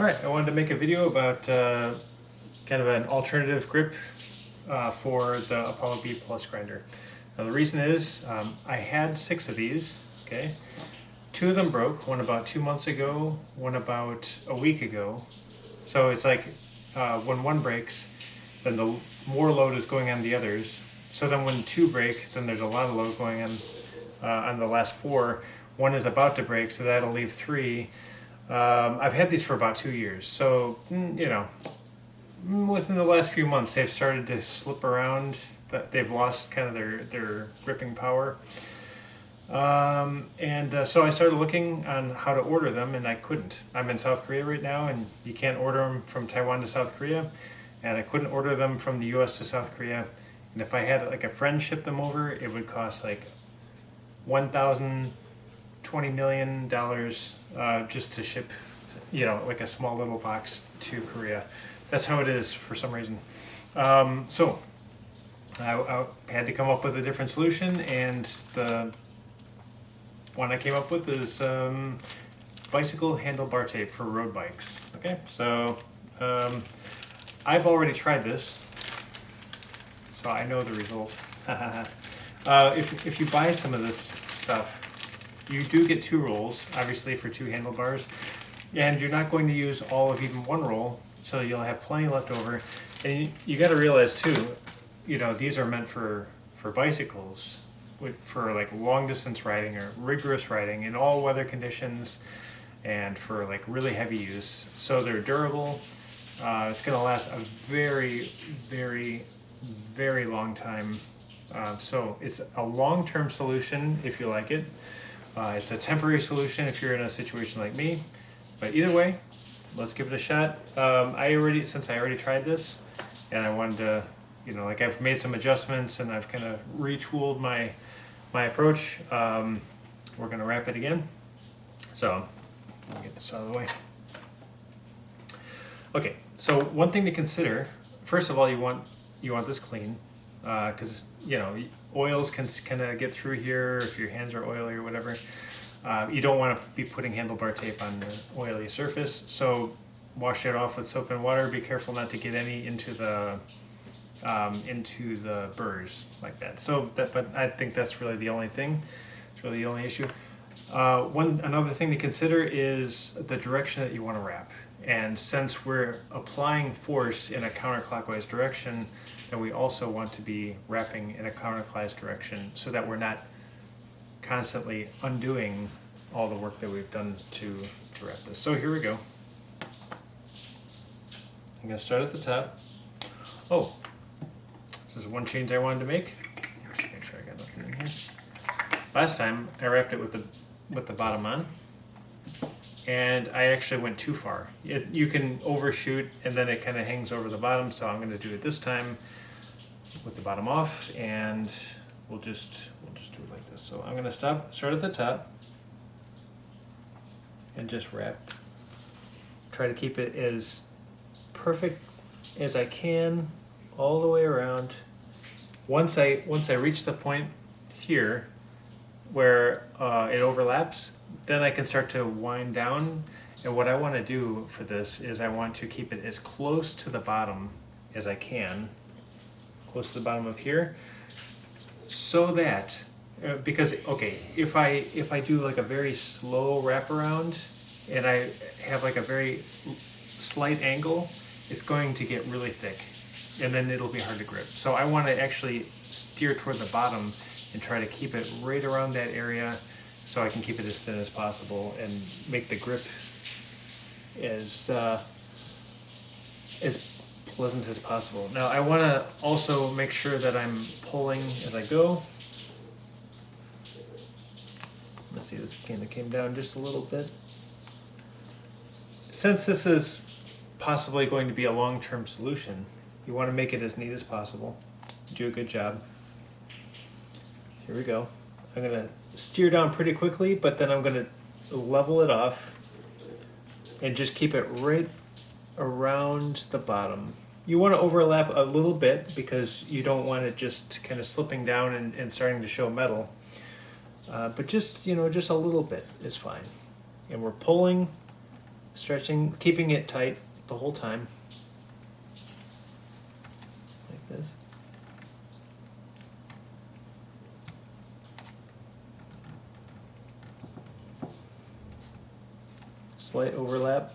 Alright, I wanted to make a video about kind of an alternative grip for the Apollo Bplus grinder. Now the reason is I had 6 of these, okay? 2 of them broke, one about 2 months ago, one about a week ago. So it's like when one breaks, then the more load is going on the others. So then when 2 break, then there's a lot of load going on the last 4. One is about to break, so that'll leave 3. I've had these for about 2 years, so you know, within the last few months they've started to slip around. They've lost kind of their gripping power, so I started looking on how to order them, and I couldn't. I'm in South Korea right now, and you can't order them from Taiwan to South Korea, and I couldn't order them from the US to South Korea. And if I had like a friend ship them over, it would cost like $1,020 million just to ship, you know, like a small little box to Korea. That's how it is for some reason. So I had to come up with a different solution, and the one I came up with is bicycle handlebar tape for road bikes. Okay, so I've already tried this, so I know the results. If you buy some of this stuff, you do get 2 rolls, obviously, for 2 handlebars, and you're not going to use all of even 1 roll, so you'll have plenty left over. And you got to realize too, you know, these are meant for bicycles, for like long distance riding or rigorous riding in all weather conditions, and for like really heavy use. So they're durable. It's going to last a very, very, very long time. So it's a long-term solution if you like it. It's a temporary solution if you're in a situation like me. But either way, let's give it a shot. Since I already tried this, and I wanted to, you know, like I've made some adjustments and I've kind of retooled my approach. We're going to wrap it again. So let me get this out of the way. Okay, so one thing to consider, first of all, you want this clean, because you know, oils can kind of get through here if your hands are oily or whatever. You don't want to be putting handlebar tape on the oily surface, so wash it off with soap and water. Be careful not to get any into the burrs like that. But I think that's really the only thing. It's really the only issue. Another thing to consider is the direction that you want to wrap. And since we're applying force in a counterclockwise direction, then we also want to be wrapping in a counterclockwise direction so that we're not constantly undoing all the work that we've done to wrap this. So here we go. I'm going to start at the top. Oh, this is one change I wanted to make. Just make sure I got nothing in here. Last time I wrapped it with the bottom on, and I actually went too far. You can overshoot and then it kind of hangs over the bottom, so I'm going to do it this time with the bottom off, and we'll just do it like this. So I'm going to start at the top and just wrap. Try to keep it as perfect as I can all the way around. Once I reach the point here where it overlaps, then I can start to wind down. And what I want to do for this is I want to keep it as close to the bottom as I can, close to the bottom of here, so that because okay, if I do like a very slow wraparound and I have like a very slight angle, it's going to get really thick, and then it'll be hard to grip. So I want to actually steer toward the bottom and try to keep it right around that area, so I can keep it as thin as possible and make the grip as pleasant as possible. Now I want to also make sure that I'm pulling as I go. Let's see, this kind of came down just a little bit. Since this is possibly going to be a long-term solution, you want to make it as neat as possible. Do a good job. Here we go. I'm going to steer down pretty quickly, but then I'm going to level it off and just keep it right around the bottom. You want to overlap a little bit because you don't want it just kind of slipping down and starting to show metal. But just, you know, just a little bit is fine. And we're pulling stretching, keeping it tight the whole time, like this. Slight overlap,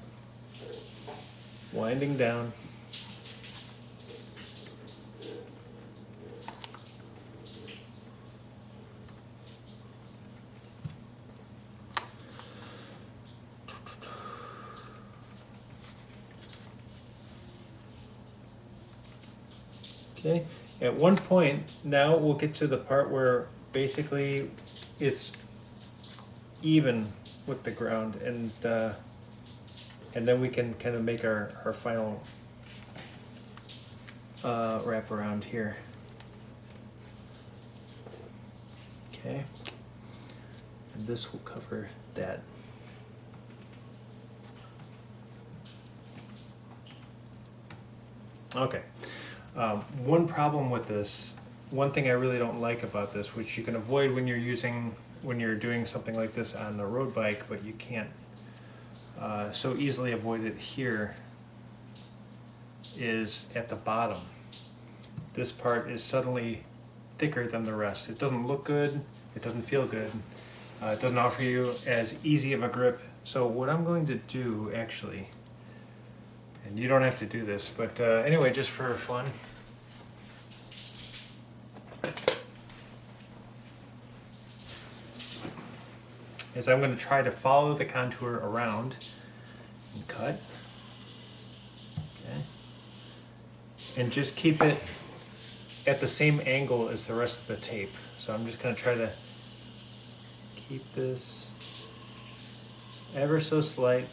winding down. Okay, at one point, now we'll get to the part where basically it's even with the ground, and then we can kind of make our final wrap around here. Okay, and this will cover that. Okay. One problem with this, one thing I really don't like about this, which you can avoid when you're doing something like this on a road bike, but you can't so easily avoid it here, is at the bottom. This part is suddenly thicker than the rest. It doesn't look good, it doesn't feel good, it doesn't offer you as easy of a grip. So what I'm going to do actually, and you don't have to do this, but anyway, just for fun, is I'm going to try to follow the contour around and cut. Okay. And just keep it at the same angle as the rest of the tape. So I'm just going to try to keep this ever so slight.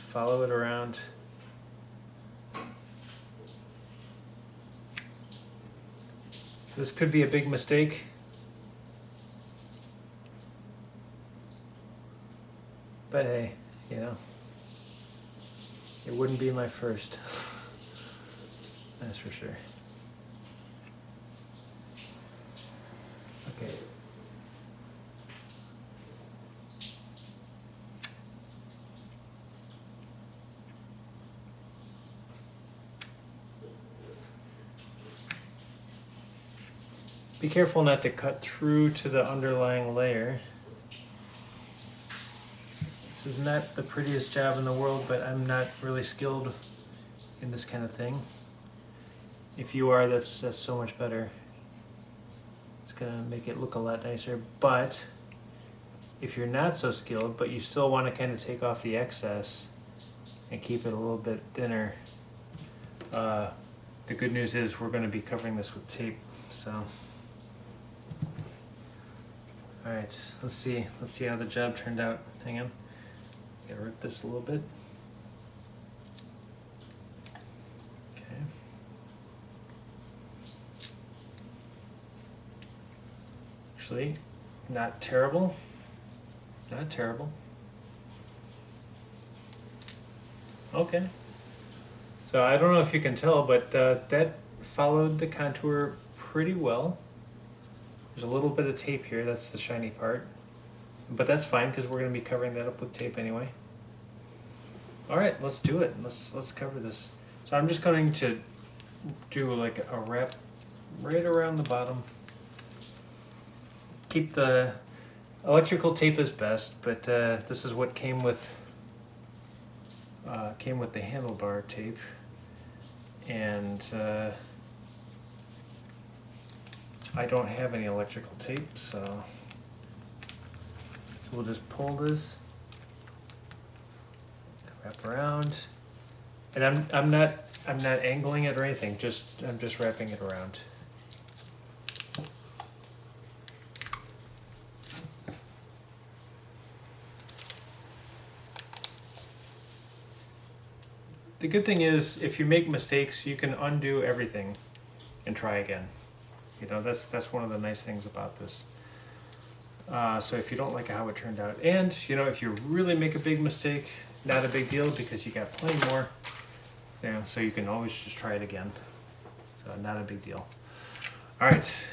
Follow it around. This could be a big mistake. But hey, you know, it wouldn't be my first. That's for sure. Okay. Be careful not to cut through to the underlying layer. This is not the prettiest job in the world, but I'm not really skilled in this kind of thing. If you are, that's so much better. It's gonna make it look a lot nicer. But if you're not so skilled, but you still want to kind of take off the excess and keep it a little bit thinner, the good news is we're going to be covering this with tape. So, all right, let's see how the job turned out. Hang on, gotta rip this a little bit. Okay. Actually, not terrible. Not terrible. Okay. So I don't know if you can tell, but that followed the contour pretty well. There's a little bit of tape here, that's the shiny part. But that's fine because we're going to be covering that up with tape anyway. Alright, let's do it. Let's cover this. So I'm just going to do like a wrap right around the bottom. Keep the electrical tape is best, but this is what came with the handlebar tape, and I don't have any electrical tape, so we'll just pull this, wrap around, and I'm not angling it or anything. I'm just wrapping it around. The good thing is, if you make mistakes, you can undo everything and try again. You know, that's one of the nice things about this. So if you don't like how it turned out, and you know, if you really make a big mistake, not a big deal because you got plenty more. You know, so you can always just try it again. So not a big deal. All right.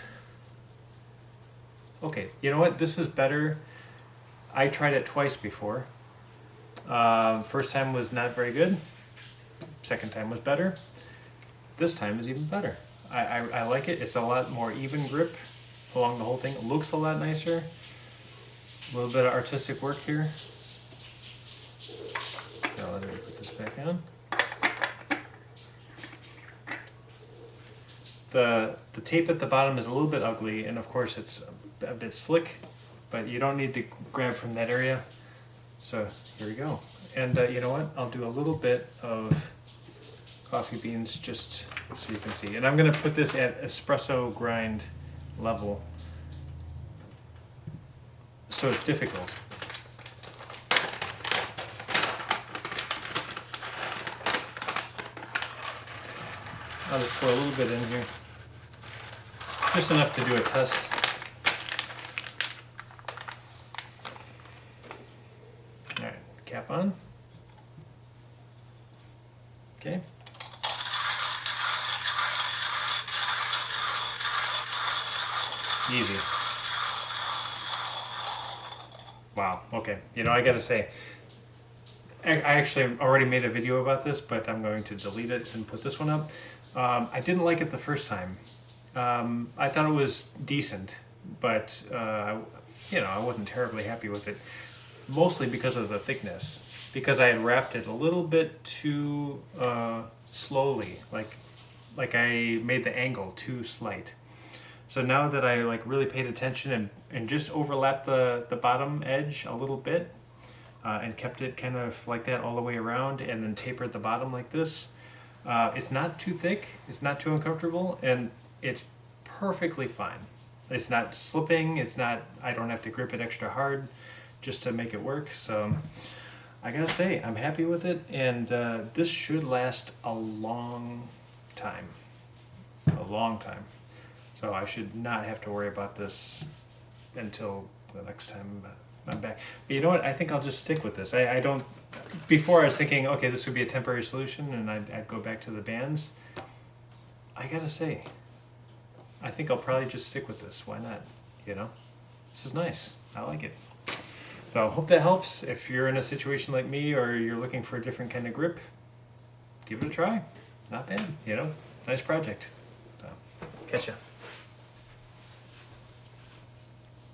Okay, you know what? This is better. I tried it twice before. First time was not very good. Second time was better. This time is even better. I like it. It's a lot more even grip along the whole thing. It looks a lot nicer. A little bit of artistic work here. Now let me put this back on. The tape at the bottom is a little bit ugly, and of course it's a bit slick, but you don't need to grab from that area. So here we go. And you know what? I'll do a little bit of coffee beans just so you can see. And I'm going to put this at espresso grind level, so it's difficult. I'll just pour a little bit in here. Just enough to do a test. Alright, cap on. Okay. Easy. Wow, okay. You know, I gotta say, I actually already made a video about this, but I'm going to delete it and put this one up. I didn't like it the first time. I thought it was decent, but you know, I wasn't terribly happy with it, mostly because of the thickness, because I had wrapped it a little bit too slowly, like I made the angle too slight. So now that I like really paid attention and just overlapped the bottom edge a little bit and kept it kind of like that all the way around, and then tapered the bottom like this, it's not too thick, it's not too uncomfortable, and it's perfectly fine. It's not slipping, it's not, I don't have to grip it extra hard just to make it work. So I gotta say, I'm happy with it, and this should last a long time. A long time. So I should not have to worry about this until the next time I'm back. But you know what, I think I'll just stick with this. I don't, before I was thinking, okay, this would be a temporary solution and I'd go back to the bands. I gotta say, I think I'll probably just stick with this. Why not? You know, this is nice. I like it. So I hope that helps. If you're in a situation like me, or you're looking for a different kind of grip, give it a try. Not bad, you know, nice project. So, catch ya.